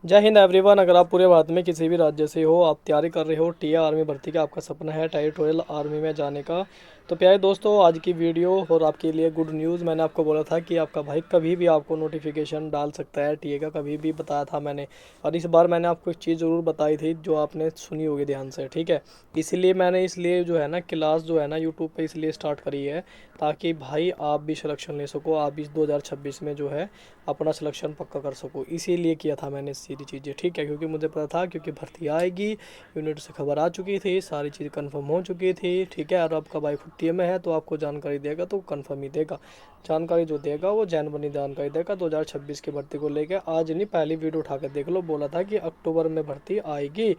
जय हिंद एवरीवन। अगर आप पूरे भारत में किसी भी राज्य से हो, आप तैयारी कर रहे हो टीए आर्मी भर्ती का, आपका सपना है टेरिटोरियल आर्मी में जाने का, तो प्यारे दोस्तों आज की वीडियो और आपके लिए गुड न्यूज़। मैंने आपको बोला था कि आपका भाई कभी भी आपको नोटिफिकेशन डाल सकता है टीए का, कभी भी बताया था मैंने। और इस बार मैंने आपको एक चीज़ ज़रूर बताई थी जो आपने सुनी होगी ध्यान से, ठीक है। इसीलिए मैंने इसलिए जो है ना क्लास जो है ना यूट्यूब पे इसलिए स्टार्ट करी है, ताकि भाई आप भी सिलेक्शन ले सको, आप भी 2026 में जो है अपना सिलेक्शन पक्का कर सको। इसीलिए किया था मैंने सारी चीज़ें, ठीक है, क्योंकि मुझे पता था क्योंकि भर्ती आएगी, यूनिट से खबर आ चुकी थी, सारी चीज़ कंफर्म हो चुकी थी, ठीक है। और आपका भाई खुट्टी में है तो आपको जानकारी देगा तो कंफर्म ही देगा, जानकारी जो देगा वो जैन बनी जानकारी देगा। 2026 की भर्ती को लेकर आज नहीं, पहली वीडियो उठा कर देख लो, बोला था कि अक्टूबर में भर्ती आएगी,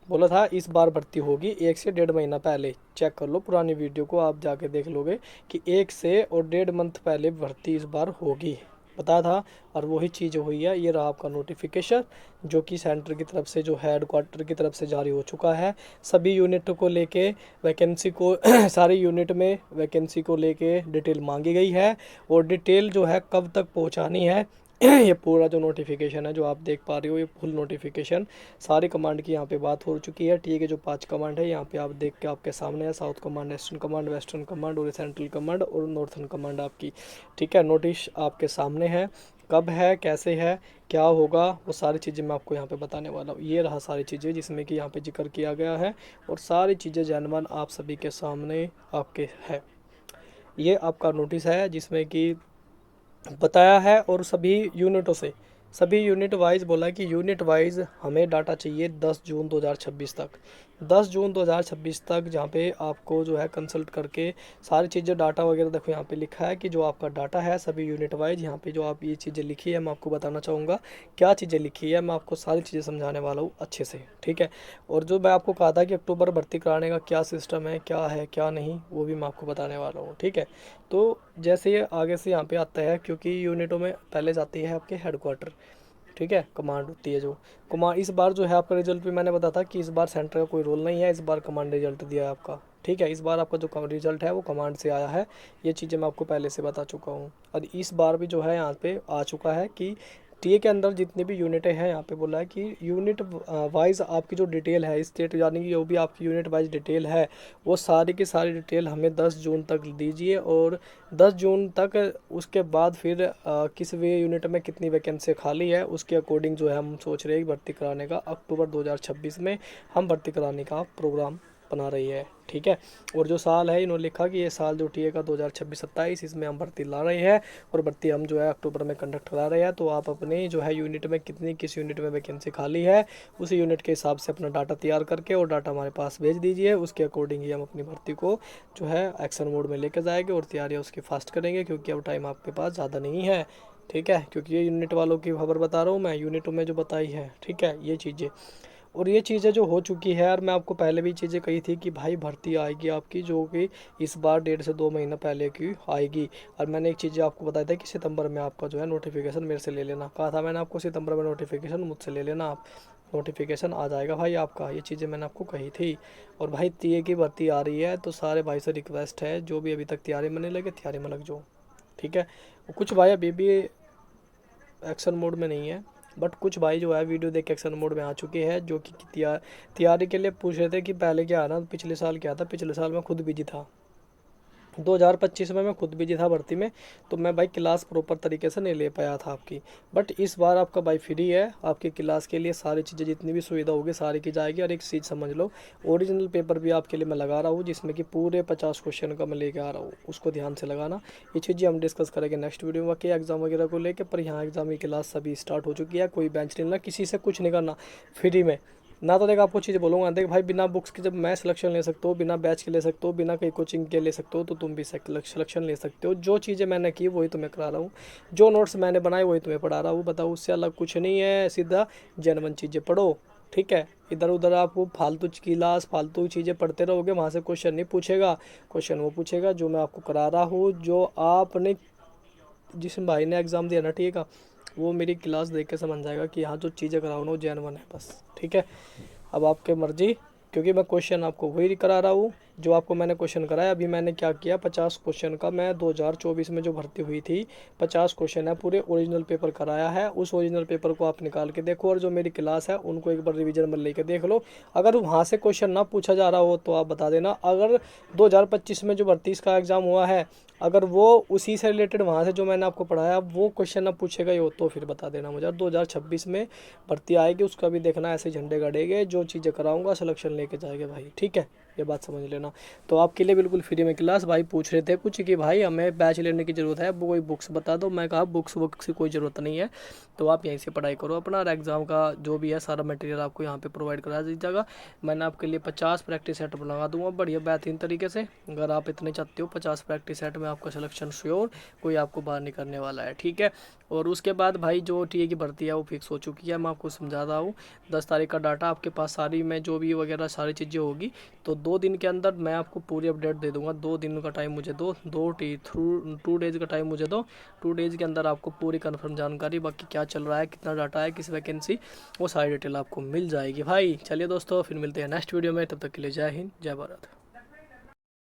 बोला था इस बार भर्ती होगी। 1 से 1.5 महीना पहले चेक कर लो पुरानी वीडियो को, आप जाके देख लोगे कि 1 से 1.5 मंथ पहले भर्ती इस बार होगी, बताया था। और वही चीज़ हुई है। ये रहा आपका नोटिफिकेशन जो कि सेंटर की तरफ से, जो हेड क्वार्टर की तरफ से जारी हो चुका है। सभी यूनिट को लेके वैकेंसी को सारी यूनिट में वैकेंसी को लेके डिटेल मांगी गई है, और डिटेल जो है कब तक पहुंचानी है ये पूरा जो नोटिफिकेशन है जो आप देख पा रहे हो, ये फुल नोटिफिकेशन सारी कमांड की यहाँ पे बात हो चुकी है। ठीक है, जो 5 कमांड है यहाँ पे आप देख के आपके सामने है, south command, eastern command, western command और सेंट्रल कमांड और नॉर्थन कमांड आपकी, ठीक है। नोटिस आपके सामने है, कब है, कैसे है, क्या होगा, वो सारी चीज़ें मैं आपको यहाँ पे बताने वाला हूँ। ये रहा सारी चीज़ें जिसमें कि यहाँ पे जिक्र किया गया है, और सारी चीज़ें जानवन आप सभी के सामने आपके है। ये आपका नोटिस है जिसमें कि बताया है, और सभी यूनिटों से, सभी यूनिट वाइज बोला कि यूनिट वाइज हमें डाटा चाहिए 10 जून 2026 तक, 10 जून 2026 तक, जहाँ पे आपको जो है कंसल्ट करके सारी चीज़ें डाटा वगैरह, देखो यहाँ पे लिखा है कि जो आपका डाटा है सभी यूनिट वाइज, यहाँ पे जो आप ये चीज़ें लिखी है मैं आपको बताना चाहूँगा क्या चीज़ें लिखी है, मैं आपको सारी चीज़ें समझाने वाला हूँ अच्छे से, ठीक है। और जो मैं आपको कहा था कि अक्टूबर भर्ती कराने का क्या सिस्टम है क्या नहीं, वो भी मैं आपको बताने वाला हूँ, ठीक है। तो जैसे ये आगे से यहाँ पे आता है, क्योंकि यूनिटों में पहले जाती है आपके हेडक्वार्टर, ठीक है, कमांड होती है जो कमांड। इस बार जो है आपका रिजल्ट भी मैंने बताया था कि इस बार सेंटर का कोई रोल नहीं है, इस बार कमांड रिजल्ट दिया है आपका, ठीक है। इस बार आपका जो रिजल्ट है वो कमांड से आया है, ये चीज़ें मैं आपको पहले से बता चुका हूँ। और इस बार भी जो है यहाँ पे आ चुका है कि टीए के अंदर जितनी भी यूनिटें हैं, यहाँ पे बोला है कि यूनिट वाइज आपकी जो डिटेल है, स्टेट यानी कि जो भी आपकी यूनिट वाइज डिटेल है, वो सारी की सारी डिटेल हमें 10 जून तक दीजिए। और 10 जून तक उसके बाद फिर किस वे यूनिट में कितनी वैकेंसी खाली है उसके अकॉर्डिंग जो है हम सोच रहे हैं भर्ती कराने का, अक्टूबर 2026 में हम भर्ती कराने का प्रोग्राम बना रही है, ठीक है। और जो साल है इन्होंने लिखा कि ये साल जो टी ए का 2026-27, इसमें हम भर्ती ला रहे हैं, और भर्ती हम जो है अक्टूबर में कंडक्ट करा रहे हैं। तो आप अपने जो है यूनिट में कितनी, किस यूनिट में वैकेंसी खाली है, उस यूनिट के हिसाब से अपना डाटा तैयार करके और डाटा हमारे पास भेज दीजिए, उसके अकॉर्डिंग ही हम अपनी भर्ती को जो है एक्शन मोड में लेकर जाएंगे और तैयारियाँ उसकी फास्ट करेंगे, क्योंकि अब टाइम आपके पास ज़्यादा नहीं है, ठीक है। क्योंकि ये यूनिट वालों की खबर बता रहा हूँ मैं, यूनिटों में जो बताई है, ठीक है, ये चीज़ें। और ये चीज़ें जो हो चुकी है, और मैं आपको पहले भी चीज़ें कही थी कि भाई भर्ती आएगी आपकी, जो कि इस बार 1.5 से 2 महीना पहले की आएगी। और मैंने एक चीज़ आपको बताया था कि सितंबर में आपका जो है नोटिफिकेशन मेरे से ले लेना, कहा था मैंने आपको सितंबर में नोटिफिकेशन मुझसे ले लेना आप, नोटिफिकेशन आ जाएगा भाई आपका, ये चीज़ें मैंने आपको कही थी। और भाई टीए की भर्ती आ रही है, तो सारे भाई से रिक्वेस्ट है जो भी अभी तक तैयारी में नहीं लगे, तैयारी में लग जाओ, ठीक है। कुछ भाई अभी भी एक्शन मोड में नहीं है, बट कुछ भाई जो है वीडियो देख के एक्शन मोड में आ चुके हैं, जो कि तैयारी के लिए पूछ रहे थे कि पहले क्या है ना, पिछले साल क्या था, पिछले साल मैं खुद बिजी था, 2025 में मैं खुद बिजी था भर्ती में, तो मैं भाई क्लास प्रॉपर तरीके से नहीं ले पाया था आपकी। बट इस बार आपका भाई फ्री है, आपकी क्लास के लिए सारी चीज़ें जितनी भी सुविधा होगी सारी की जाएगी। और एक चीज़ समझ लो, ओरिजिनल पेपर भी आपके लिए मैं लगा रहा हूँ, जिसमें कि पूरे 50 क्वेश्चन का मैं लेके आ रहा हूँ, उसको ध्यान से लगाना। ये चीज़ें हम डिस्कस करेंगे नेक्स्ट वीडियो में कि एग्ज़ाम वगैरह को लेकर। पर यहाँ एग्ज़ाम की क्लास सभी स्टार्ट हो चुकी है, कोई बेंच नहीं लेना, किसी से कुछ नहीं करना, फ्री में ना। तो देख आपको चीज़ बोलूँगा, देख भाई बिना बुक्स के जब मैं सिलेक्शन ले सकता हूँ, बिना बैच के ले सकता हूँ, बिना कहीं कोचिंग के ले सकते हो, तो तुम भी सिलेक्शन ले सकते हो। जो चीज़ें मैंने की वही तुम्हें करा रहा हूँ, जो नोट्स मैंने बनाए वही तुम्हें पढ़ा रहा हूँ, बताओ उससे अलग कुछ नहीं है। सीधा जेन्युइन चीज़ें पढ़ो, ठीक है। इधर उधर आप वो फालतू क्लास फालतू चीज़ें पढ़ते रहोगे, वहाँ से क्वेश्चन नहीं पूछेगा, क्वेश्चन वो पूछेगा जो मैं आपको करा रहा हूँ, जो आपने, जिस भाई ने एग्ज़ाम दिया ना, ठीक है, वो मेरी क्लास देख के समझ जाएगा कि यहाँ जो चीज़ें कराऊँ ना वो जेन्युइन है बस, ठीक है। अब आपके मर्जी, क्योंकि मैं क्वेश्चन आपको वही करा रहा हूँ जो आपको मैंने क्वेश्चन कराया, अभी मैंने क्या किया, 50 क्वेश्चन का मैं 2024 में जो भर्ती हुई थी 50 क्वेश्चन है पूरे ओरिजिनल पेपर कराया है। उस ओरिजिनल पेपर को आप निकाल के देखो और जो मेरी क्लास है उनको एक बार रिवीजन में लेके देख लो। अगर वहाँ से क्वेश्चन ना पूछा जा रहा हो तो आप बता देना। अगर 2025 में जो भर्ती का एग्ज़ाम हुआ है, अगर वो उसी से रिलेटेड वहाँ से जो मैंने आपको पढ़ाया वो क्वेश्चन ना पूछेगा ही हो तो फिर बता देना मुझे। 2026 में भर्ती आएगी उसका भी देखना, ऐसे झंडे गड़ेंगे, जो चीज़ें कराऊंगा सिलेक्शन लेके जाएंगे भाई, ठीक है, ये बात समझ लेना। तो आपके लिए बिल्कुल फ्री में क्लास। भाई पूछ रहे थे कुछ कि भाई हमें बैच लेने की ज़रूरत है, वो कोई बुक्स बता दो। मैं कहा बुक्स वुक्स की कोई ज़रूरत नहीं है, तो आप यहीं से पढ़ाई करो अपना, और एग्ज़ाम का जो भी है सारा मटेरियल आपको यहाँ पे प्रोवाइड करा दी जाएगा। मैंने आपके लिए 50 प्रैक्टिस सेट लगा दूंगा बढ़िया बेहतरीन तरीके से। अगर आप इतने चाहते हो 50 प्रैक्टिस सेट में आपका सिलेक्शन श्योर, कोई आपको बाहर नहीं करने वाला है, ठीक है। और उसके बाद भाई जो टीए की भर्ती है वो फिक्स हो चुकी है, मैं आपको समझा रहा हूँ। 10 तारीख का डाटा आपके पास सारी में जो भी वगैरह सारी चीज़ें होगी, तो 2 दिन के अंदर मैं आपको पूरी अपडेट दे दूंगा। 2 दिन का टाइम मुझे दो, 2 डेज़ का टाइम मुझे दो। 2 डेज़ के अंदर आपको पूरी कन्फर्म जानकारी, बाकी क्या चल रहा है, कितना डाटा है, किस वैकेंसी, वो सारी डिटेल आपको मिल जाएगी भाई। चलिए दोस्तों फिर मिलते हैं नेक्स्ट वीडियो में, तब तक के लिए जय हिंद जय भारत।